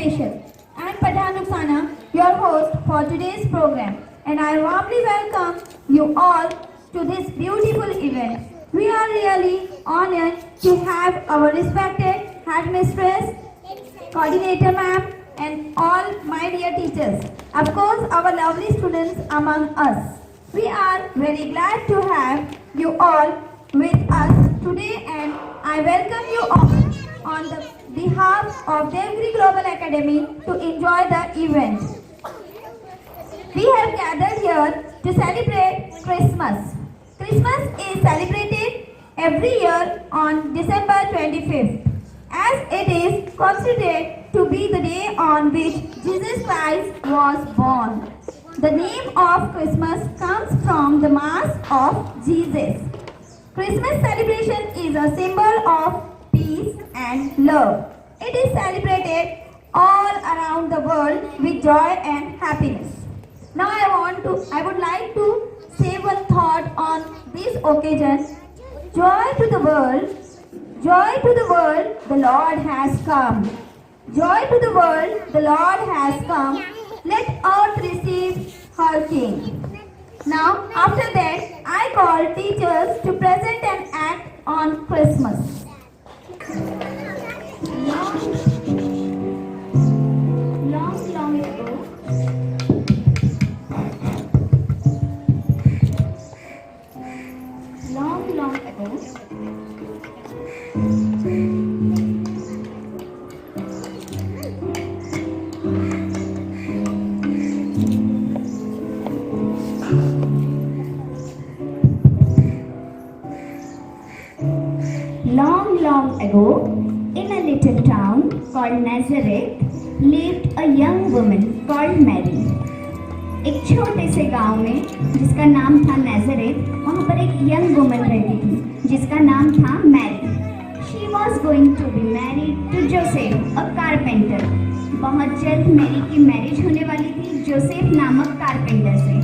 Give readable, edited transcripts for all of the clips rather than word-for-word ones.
celebration. I am Padha Nuksana, your host for today's program, and I warmly welcome you all to this beautiful event. We are really honored to have our respected headmistress, coordinator ma'am, and all my dear teachers. Of course, our lovely students among us. We are very glad to have you all with us today, and I welcome you all on the behalf of Devgiri Global Academy to enjoy the event. We have gathered here to celebrate Christmas. Christmas is celebrated every year on December 25th, as it is considered to be the day on which Jesus Christ was born. The name of Christmas comes from the Mass of Jesus. Christmas celebration is a symbol of peace and love. It is celebrated all around the world with joy and happiness. Now I would like to say one thought on this occasion. Joy to the world, the Lord has come. Joy to the world, the Lord has come. Let earth receive her King. Now, after that, I call teachers to present an act on Christmas. Long ago, long ago, long ago, in a little town called Nazareth, lived a young woman called Mary. एक छोटे से गांव में जिसका नाम था नैज़रेथ, वहाँ पर एक यंग वुमन रहती थी जिसका नाम था Mary. She was going to be married to Joseph, a carpenter. बहुत जल्द मैरी की मैरिज होने वाली थी जोसेफ नामक कारपेंटर से,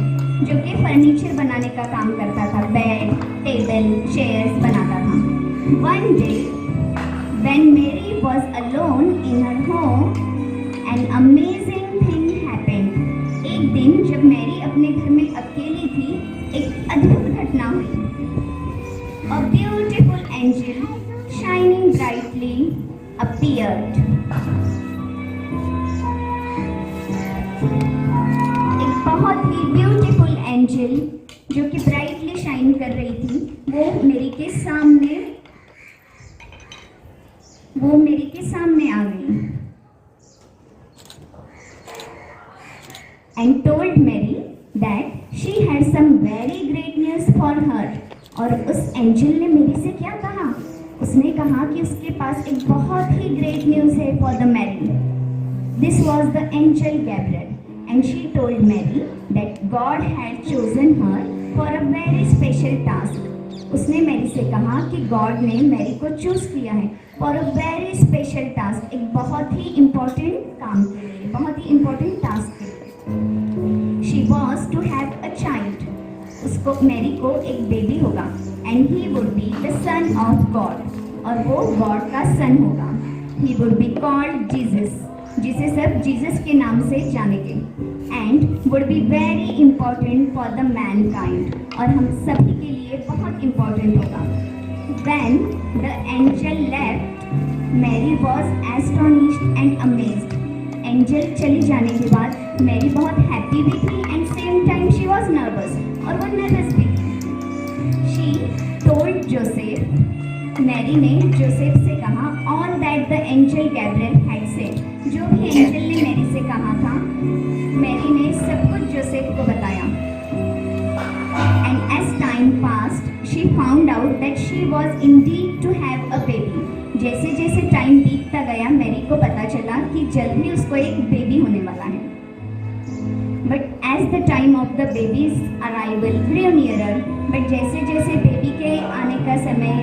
जो कि फर्नीचर बनाने का काम करता था, बेड, टेबल, चेयर्स बनाता था. One day, when Mary was alone in her home, an amazing thing happened. एक दिन जब मैरी अपने घर में अकेली थी, एक अद्भुत घटना हुई. A beautiful angel shining brightly appeared. एक बहुत ही ब्यूटीफुल एंजल जो कि ब्राइटली शाइन कर रही थी, वो मेरी के सामने आ गई. And told Mary that she had some very great news for her. और उस एंजल ने मेरी से क्या कहा? उसने कहा कि उसके पास एक बहुत ही ग्रेट न्यूज़ है for the Mary. This was the angel Gabriel, and she told Mary that God had chosen her for a very special task. उसने मैरी से कहा कि गॉड ने मैरी को चूज किया है for a very special task, एक बहुत ही इम्पोर्टेंट काम के लिए, बहुत ही इम्पोर्टेंट टास्क के लिए. She was to have a child. उसको मैरी को एक बेबी होगा, and he would be the son of God, और वो गॉड का सन होगा. He would be called Jesus, जिसे सब जीसस के नाम से जानेंगे, and would be very important for the mankind, और हम सभी के लिए बहुत इम्पोर्टेंट होगा. When the angel left, Mary was astonished and amazed. Angel चली जाने के बाद मैरी बहुत हैप्पी भी थी, and same time she was nervous, और वो नर्वस भी थी. शी टोल्ड जोसेफ, मैरी ने जोसेफ से कहा all that the angel Gabriel had said. जो भी एंजल ने मैरी से कहा था, मैरी ने सब कुछ जोसेफ को बताया. And as time passed, she found out that she was indeed to have a baby. जैसे जैसे टाइम बीतता गया, मैरी को पता चला कि जल्द ही उसको एक बेबी होने वाला है. But as the time of the baby's arrival grew nearer, but जैसे जैसे बेबी के आने का समय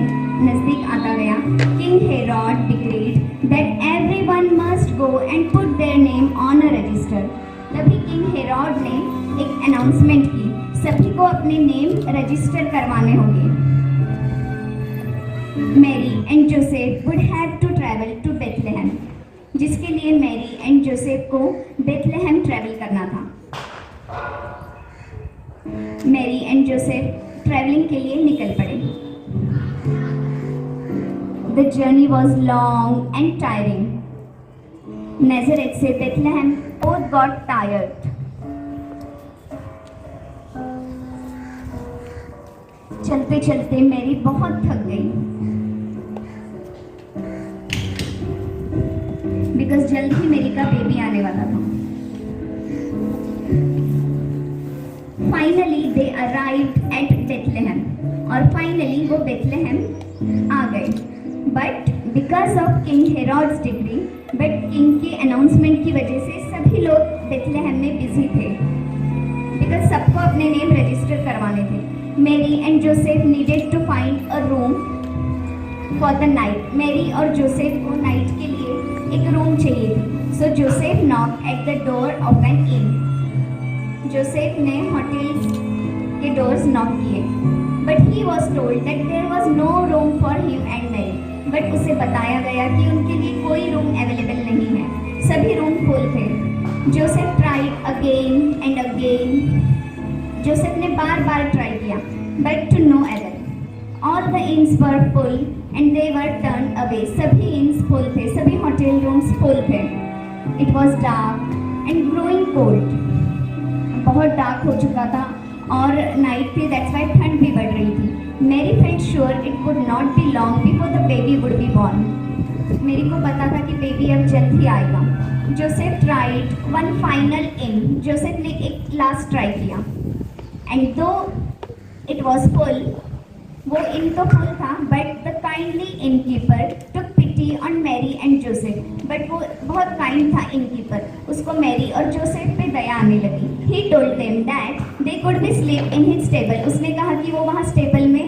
नज़दीक आता गया, King Herod decreed that everyone must go and put their name on a register. तभी किंग हेरोड ने एक अनाउंसमेंट की, सभी को अपने नेम रजिस्टर करवाने होंगे. Mary and Joseph would have to travel to Bethlehem. जिसके लिए मैरी एंड जोसेफ को बेथलेहेम ट्रैवल करना था। मैरी एंड जोसेफ ट्रैवलिंग के लिए निकल पड़े। The journey was long and tiring. Nazareth से बेथलेहेम बोथ गॉट टायर्ड। चलते चलते मैरी बहुत थक गई, बिकॉज जल्द ही मैरी का बेबी आने वाला था। Finally they arrived at Bethlehem, और फाइनली वो बेथलेहेम आ गए। But because of King Herod's decree, but King के अनाउंसमेंट की वजह से सभी लोग बेथलेहेम में बिजी थे, बिकॉज सबको अपने नेम रजिस्टर करवाने थे। Mary and Joseph needed to find a room for the night. Mary और जोसेफ को नाइट के लिए एक रूम चाहिए थी। So Joseph knock at the door of an inn. Joseph ने होटल्स के डोर्स नॉक किए, but he was told that there was no room for him and Mary. But उसे बताया गया कि उनके लिए कोई रूम अवेलेबल नहीं है, सभी रूम फुल थे। Joseph tried again and again. Joseph ने बार बार ट्राई किया, but to no avail. All the inns were full and they were turn away. सभी इन्स फुल थे, सभी होटल रूम्स फुल थे। It was dark and growing cold. बहुत डार्क हो चुका था और नाइट थी, दैट्स वाई ठंड भी बढ़ रही थी। Mary felt sure it would not be long before the baby would be born. Mary को पता था कि बेबी अब जल्द ही आएगा। Joseph tried one final inn. Joseph ने एक लास्ट ट्राई किया, and though it was full, वो इन तो फुल था, but the kindly innkeeper took pity on Mary and Joseph. But वो बहुत काइंड था इनकीपर, उसको मैरी और जोसेफ पे दया आने लगी। He told them that they could be sleep in his stable. उसने कहा कि वो वहाँ स्टेबल में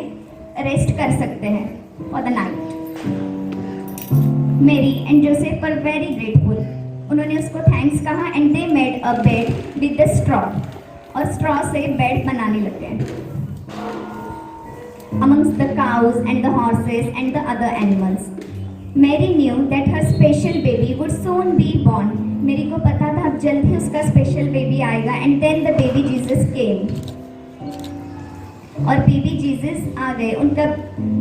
रेस्ट कर सकते हैं for the night. Mary and Joseph were very grateful. उन्होंने उसको थैंक्स कहा and they made a bed with the straw, और स्ट्रॉ से बेड बनाने लग गए। Amongst the cows and the horses and the other animals, Mary knew that her special baby would soon be born. मेरी को पता था अब जल्द ही उसका स्पेशल बेबी आएगा। And then the baby Jesus came. और बेबी जीसस आ गए, उनका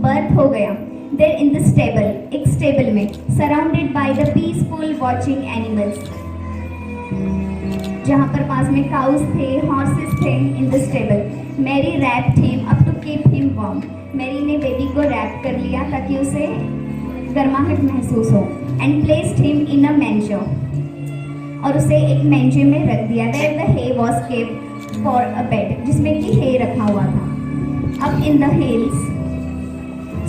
बर्थ हो गया। There in the stable, एक स्टेबल में, surrounded by the peaceful watching animals, जहाँ पर पास में काउस थे, हॉर्सेस थे in the stable. Mary wrapped him up to keep him warm. Mary ने बेबी को रैप कर लिया ताकि उसे गर्माहट महसूस हो। And placed him in a manger, और उसे एक मैंजे में रख दिया। Where the hay was kept for a bed, जिसमें कि हे रखा हुआ था। Up in the hills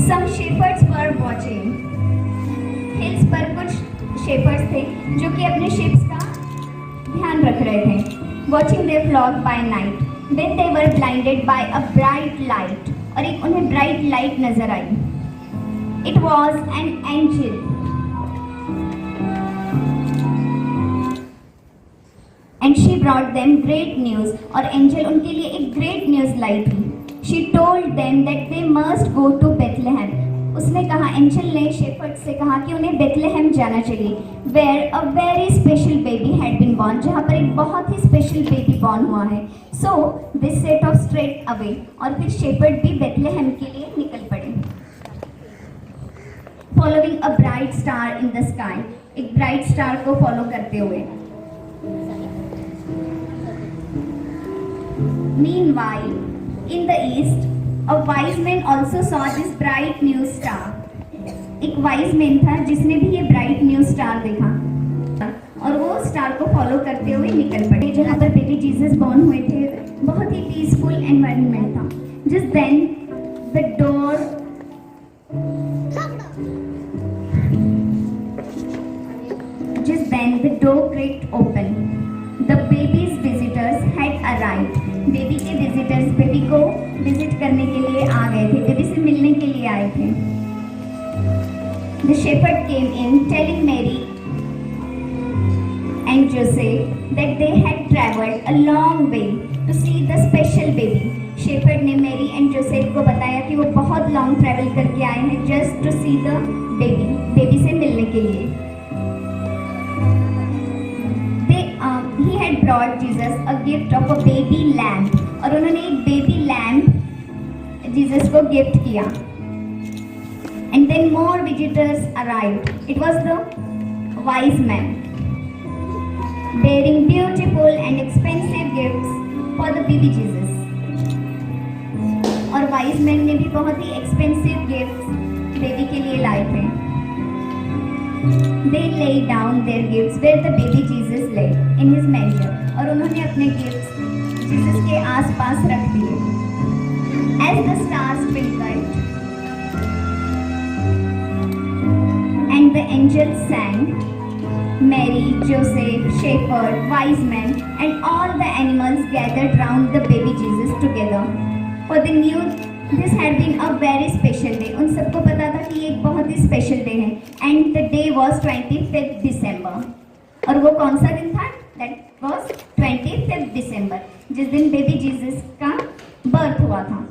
some shepherds were watching. Hills पर कुछ शेपर्ड्स थे जो कि अपने शिप्स का ध्यान रख रहे थे। Watching their flock by night, then they were blinded by a bright light, और एक उन्हें ब्राइट लाइट नजर आई। It was an angel, and she brought them great news, और एंजल उनके लिए एक ग्रेट न्यूज लाई थी। She told them that they must go to Bethlehem. उसने कहा, एंजल ने शेफर्ड से कहा कि उन्हें बेथलेहेम जाना चाहिए। Where a very special baby had been born, जहाँ पर एक बहुत ही स्पेशल बेबी बॉर्न हुआ है। So this set of straight away, और फिर शेफर्ड भी बेथलेहेम के लिए निकल पड़े। Following a bright star in the sky, एक ब्राइट स्टार को फॉलो करते हुए। Meanwhile in the east a wise man also saw this bright new star. एक वाइज मैन था जिसने भी ये ब्राइट न्यू स्टार देखा, और वो स्टार को फॉलो करते हुए निकल पड़े। जहाँ पर बेबी जीसस बॉर्न हुए थे, बहुत ही पीसफुल एनवायरनमेंट था। Just then the door cracked open. The baby's visitors had arrived. Baby के विजिटर्स बेबी को विजिट करने के लिए आ गए थे, बेबी से मिलने के लिए आए थे। The shepherd came in, telling Mary and Joseph that they had traveled a long way to see the special baby. Shepherd ने मैरी एंड जोसेफ को बताया कि वो बहुत लॉन्ग ट्रैवल करके आए हैं just to see the baby, baby से मिलने के लिए। brought Jesus a gift of a baby lamb. और उन्होंने एक बेबी लैम्प जीसस को गिफ्ट किया. And then more visitors arrived. It was the wise men bearing beautiful and expensive gifts for the baby Jesus. और wise men ने भी बहुत ही expensive gifts baby के लिए लाए थे. They laid down their gifts where the baby Jesus lay in his manger. और उन्होंने अपने गिफ्ट्स जीसस के आसपास रख दिए. As the stars twinkled and the angels sang, Mary, Joseph, shepherd, wise men, and all the animals gathered round the baby Jesus together. For they knew this had been a very special day. उन सबको पता था कि ये एक बहुत ही special day है. And the day was 25th December. और वो कौन सा दिन था? That was 25th December, जिस दिन बेबी जीसस का बर्थ हुआ था.